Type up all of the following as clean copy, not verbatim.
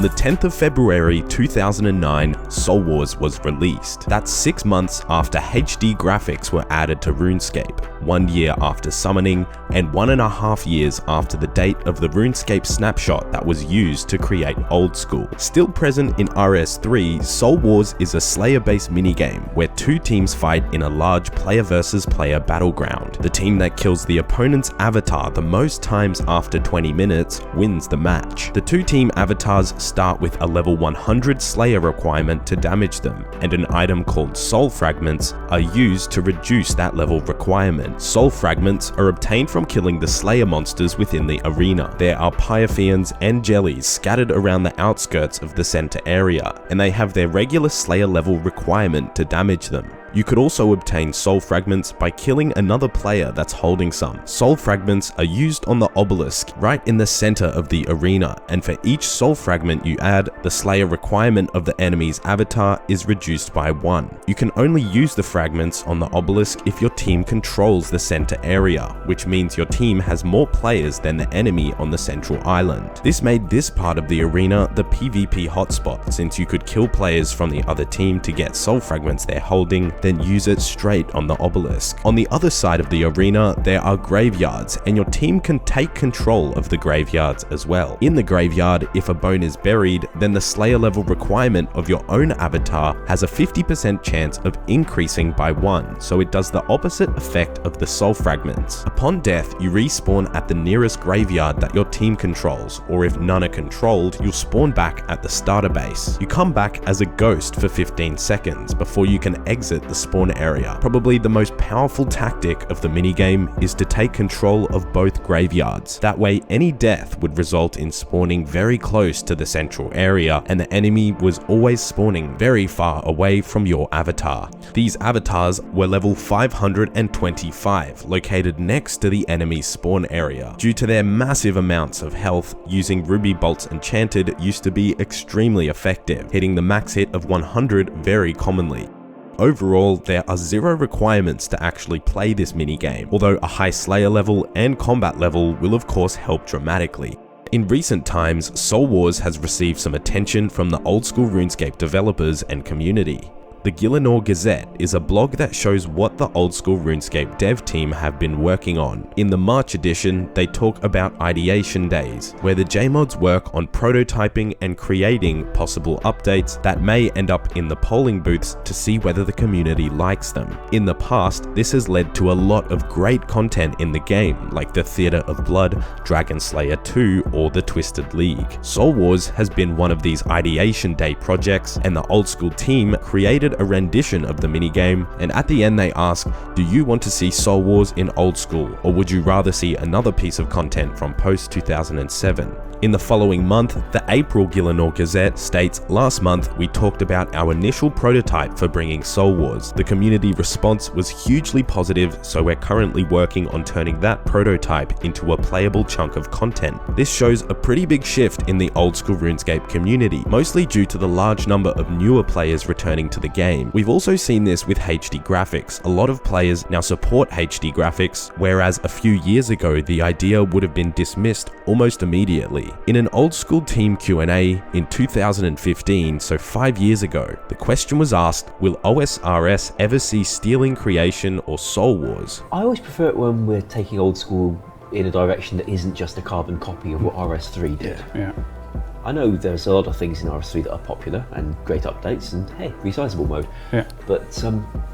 On the 10th of February 2009, Soul Wars was released. That's 6 months after HD graphics were added to Runescape, 1 year after summoning, and 1.5 years after the date of the Runescape snapshot that was used to create Oldschool. Still present in RS3, Soul Wars is a Slayer-based minigame where 2 teams fight in a large player versus player battleground. The team that kills the opponent's avatar the most times after 20 minutes wins the match. The 2 team avatars start with a level 100 Slayer requirement to damage them, and an item called Soul Fragments are used to reduce that level requirement. Soul Fragments are obtained from killing the Slayer monsters within the arena. There are Pyophians and Jellies scattered around the outskirts of the center area, and they have their regular Slayer level requirement to damage them. You could also obtain Soul Fragments by killing another player that's holding some. Soul Fragments are used on the obelisk right in the center of the arena, and for each Soul Fragment you add, the Slayer requirement of the enemy's avatar is reduced by 1. You can only use the fragments on the obelisk if your team controls the center area, which means your team has more players than the enemy on the central island. This made this part of the arena the PvP hotspot, since you could kill players from the other team to get Soul Fragments they're holding, then use it straight on the obelisk. On the other side of the arena, there are graveyards, and your team can take control of the graveyards as well. In the graveyard, if a bone is buried, then the Slayer level requirement of your own avatar has a 50% chance of increasing by 1, so it does the opposite effect of the Soul Fragments. Upon death, you respawn at the nearest graveyard that your team controls, or if none are controlled, you'll spawn back at the starter base. You come back as a ghost for 15 seconds before you can exit the spawn area. Probably the most powerful tactic of the minigame is to take control of both graveyards. That way, any death would result in spawning very close to the central area, and the enemy was always spawning very far away from your avatar. These avatars were level 525, located next to the enemy's spawn area. Due to their massive amounts of health, using Ruby Bolts Enchanted used to be extremely effective, hitting the max hit of 100 very commonly. Overall, there are 0 requirements to actually play this minigame, although a high Slayer level and combat level will of course help dramatically. In recent times, Soul Wars has received some attention from the Oldschool RuneScape developers and community. The Gielinor Gazette is a blog that shows what the Oldschool RuneScape dev team have been working on. In the March edition, they talk about ideation days, where the JMods work on prototyping and creating possible updates that may end up in the polling booths to see whether the community likes them. In the past, this has led to a lot of great content in the game, like the Theater of Blood, Dragon Slayer 2, or the Twisted League. Soul Wars has been one of these ideation day projects, and the Oldschool team created a rendition of the minigame, and at the end they ask, do you want to see Soul Wars in Oldschool, or would you rather see another piece of content from post 2007? In the following month, the April Gielinor Gazette states, last month we talked about our initial prototype for bringing Soul Wars. The community response was hugely positive, so we're currently working on turning that prototype into a playable chunk of content. This shows a pretty big shift in the Oldschool RuneScape community, mostly due to the large number of newer players returning to the game. We've also seen this with HD graphics. A lot of players now support HD graphics, whereas a few years ago the idea would have been dismissed almost immediately. In an Oldschool team Q&A in 2015, so 5 years ago, the question was asked, will OSRS ever see Stealing Creation or Soul Wars? I always prefer it when we're taking Oldschool in a direction that isn't just a carbon copy of what RS3 did. Yeah. I know there's a lot of things in RS3 that are popular and great updates and hey, resizable mode. Yeah. But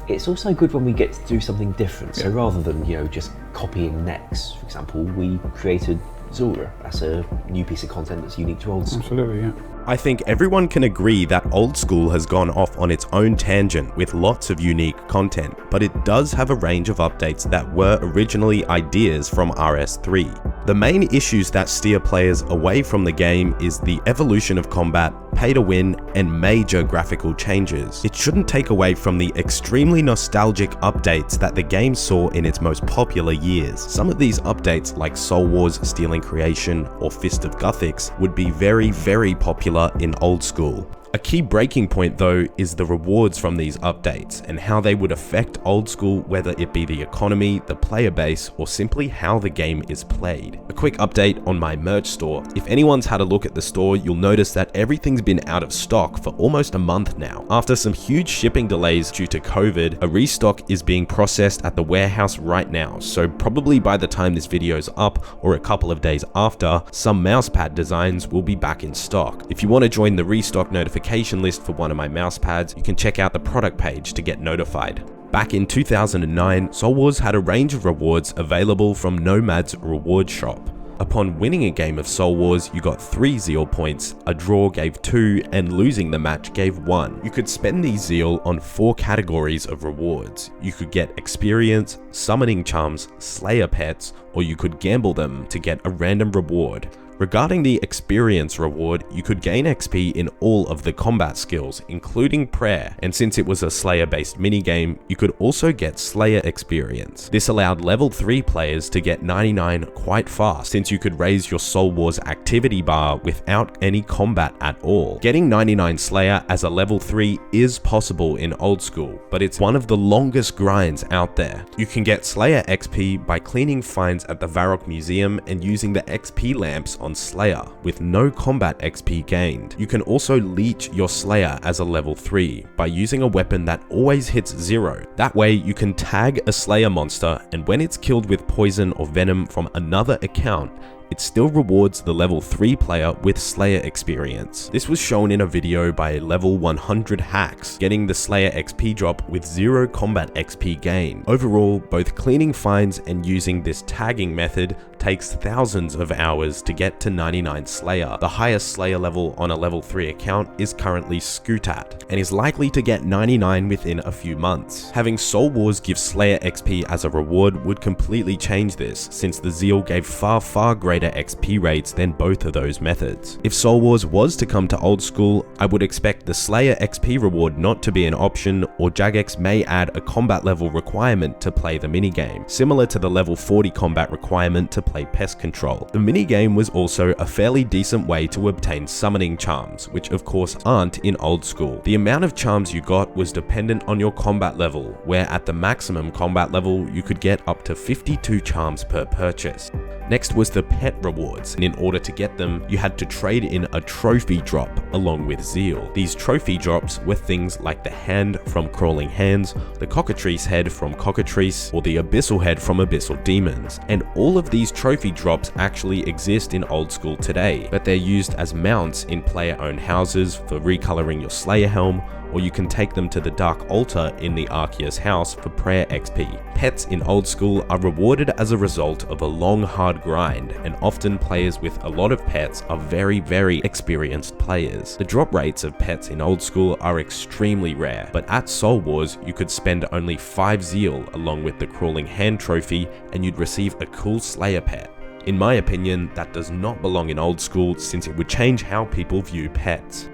it's also good when we get to do something different. So rather than just copying Nex, for example, we created Zora as a new piece of content that's unique to Oldschool. Absolutely, yeah. I think everyone can agree that Oldschool has gone off on its own tangent with lots of unique content, but it does have a range of updates that were originally ideas from RS3. The main issues that steer players away from the game is the evolution of combat, pay to win, and major graphical changes. It shouldn't take away from the extremely nostalgic updates that the game saw in its most popular years. Some of these updates, like Soul Wars, Stealing Creation, or Fist of Guthix, would be very, very popular in Oldschool. A key breaking point though is the rewards from these updates and how they would affect old school, whether it be the economy, the player base, or simply how the game is played. A quick update on my merch store. If anyone's had a look at the store, you'll notice that everything's been out of stock for almost a month now. After some huge shipping delays due to COVID, a restock is being processed at the warehouse right now, so probably by the time this video is up or a couple of days after, some mousepad designs will be back in stock. If you want to join the restock notification list for one of my mousepads, you can check out the product page to get notified. Back in 2009, Soul Wars had a range of rewards available from Nomad's reward shop. Upon winning a game of Soul Wars, you got 3 Zeal points, a draw gave 2, and losing the match gave 1. You could spend these Zeal on 4 categories of rewards. You could get experience, summoning charms, slayer pets, or you could gamble them to get a random reward. Regarding the experience reward, you could gain XP in all of the combat skills, including prayer, and since it was a Slayer based minigame, you could also get Slayer experience. This allowed level 3 players to get 99 quite fast, since you could raise your Soul Wars activity bar without any combat at all. Getting 99 Slayer as a level 3 is possible in Old School, but it's one of the longest grinds out there. You can get Slayer XP by cleaning finds at the Varrock Museum and using the XP lamps on Slayer, with no combat XP gained. You can also leech your Slayer as a level 3 by using a weapon that always hits 0. That way you can tag a Slayer monster, and when it's killed with poison or venom from another account, it still rewards the level 3 player with Slayer experience. This was shown in a video by level 100 hacks, getting the Slayer XP drop with 0 combat XP gain. Overall, both cleaning finds and using this tagging method takes thousands of hours to get to 99 Slayer. The highest Slayer level on a level 3 account is currently Scootat, and is likely to get 99 within a few months. Having Soul Wars give Slayer XP as a reward would completely change this, since the Zeal gave far greater XP rates than both of those methods. If Soul Wars was to come to Old School, I would expect the Slayer XP reward not to be an option, or Jagex may add a combat level requirement to play the minigame, similar to the level 40 combat requirement to play pest control. The minigame was also a fairly decent way to obtain summoning charms, which of course aren't in Old School. The amount of charms you got was dependent on your combat level, where at the maximum combat level you could get up to 52 charms per purchase. Next was the pet rewards, and in order to get them, you had to trade in a trophy drop along with Zeal. These trophy drops were things like the hand from Crawling Hands, the Cockatrice head from Cockatrice, or the Abyssal head from Abyssal Demons, and all of these trophy drops actually exist in Old School today, but they're used as mounts in player-owned houses for recoloring your Slayer helm, or you can take them to the Dark Altar in the Arceus house for prayer XP. Pets in Old School are rewarded as a result of a long hard grind, and often players with a lot of pets are very experienced players. The drop rates of pets in Old School are extremely rare, but at Soul Wars you could spend only 5 Zeal along with the Crawling Hand trophy and you'd receive a cool Slayer pet. In my opinion, that does not belong in Old School, since it would change how people view pets.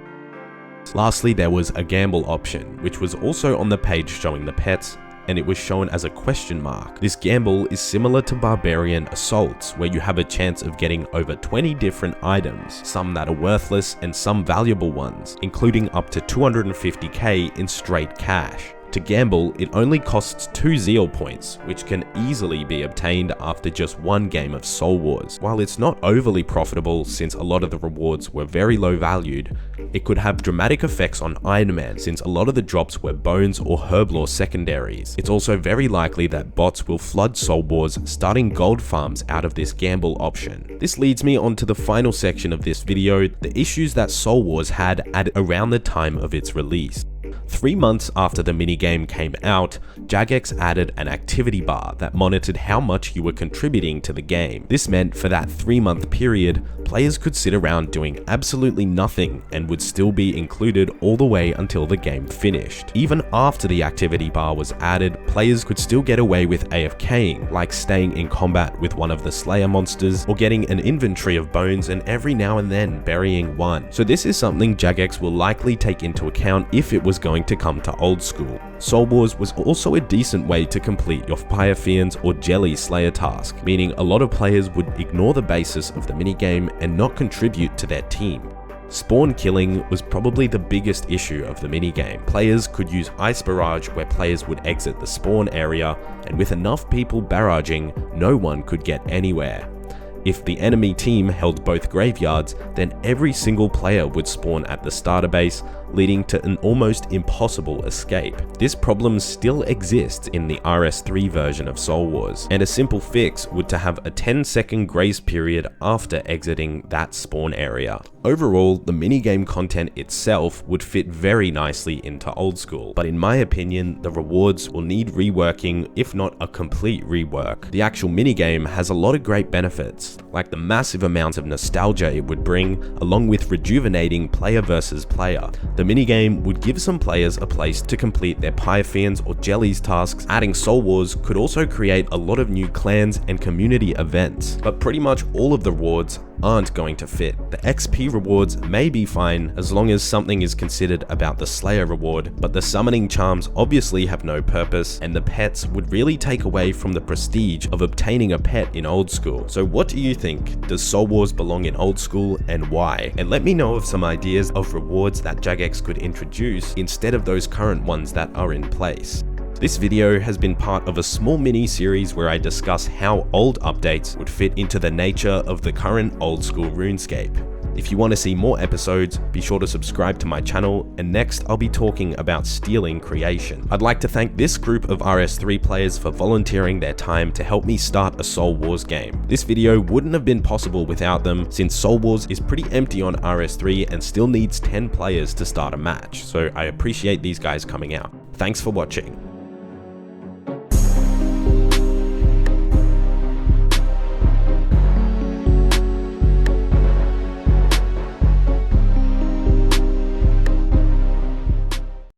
Lastly, there was a gamble option, which was also on the page showing the pets, and it was shown as a question mark. This gamble is similar to Barbarian Assaults, where you have a chance of getting over 20 different items, some that are worthless and some valuable ones, including up to 250k in straight cash. To gamble, it only costs 2 Zeal points, which can easily be obtained after just one game of Soul Wars. While it's not overly profitable, since a lot of the rewards were very low valued, it could have dramatic effects on Iron Man, since a lot of the drops were bones or herblore secondaries. It's also very likely that bots will flood Soul Wars, starting gold farms out of this gamble option. This leads me on to the final section of this video, the issues that Soul Wars had at around the time of its release. 3 months after the minigame came out, Jagex added an activity bar that monitored how much you were contributing to the game. This meant for that 3-month period, players could sit around doing absolutely nothing and would still be included all the way until the game finished. Even after the activity bar was added, players could still get away with AFKing, like staying in combat with one of the Slayer monsters, or getting an inventory of bones and every now and then burying one. So this is something Jagex will likely take into account if it was going to come to Old School. Soul Wars was also a decent way to complete your Fire Fiends or Jelly Slayer task, meaning a lot of players would ignore the basis of the minigame and not contribute to their team. Spawn killing was probably the biggest issue of the minigame. Players could use Ice Barrage where players would exit the spawn area, and with enough people barraging, no one could get anywhere. If the enemy team held both graveyards, then every single player would spawn at the starter base, leading to an almost impossible escape. This problem still exists in the RS3 version of Soul Wars, and a simple fix would to have a 10-second grace period after exiting that spawn area. Overall, the minigame content itself would fit very nicely into Oldschool, but in my opinion, the rewards will need reworking, if not a complete rework. The actual minigame has a lot of great benefits, like the massive amount of nostalgia it would bring, along with rejuvenating player versus player. The minigame would give some players a place to complete their Pythians or Jellies tasks. Adding Soul Wars could also create a lot of new clans and community events, but pretty much all of the rewards aren't going to fit. The XP rewards may be fine as long as something is considered about the Slayer reward, but the summoning charms obviously have no purpose, and the pets would really take away from the prestige of obtaining a pet in Oldschool. So what do you think? Does Soul Wars belong in Oldschool, and why? And let me know of some ideas of rewards that Jagex could introduce instead of those current ones that are in place. This video has been part of a small mini-series where I discuss how old updates would fit into the nature of the current Oldschool RuneScape. If you want to see more episodes, be sure to subscribe to my channel, and next I'll be talking about stealing creation. I'd like to thank this group of RS3 players for volunteering their time to help me start a Soul Wars game. This video wouldn't have been possible without them, since Soul Wars is pretty empty on RS3 and still needs 10 players to start a match, so I appreciate these guys coming out. Thanks for watching.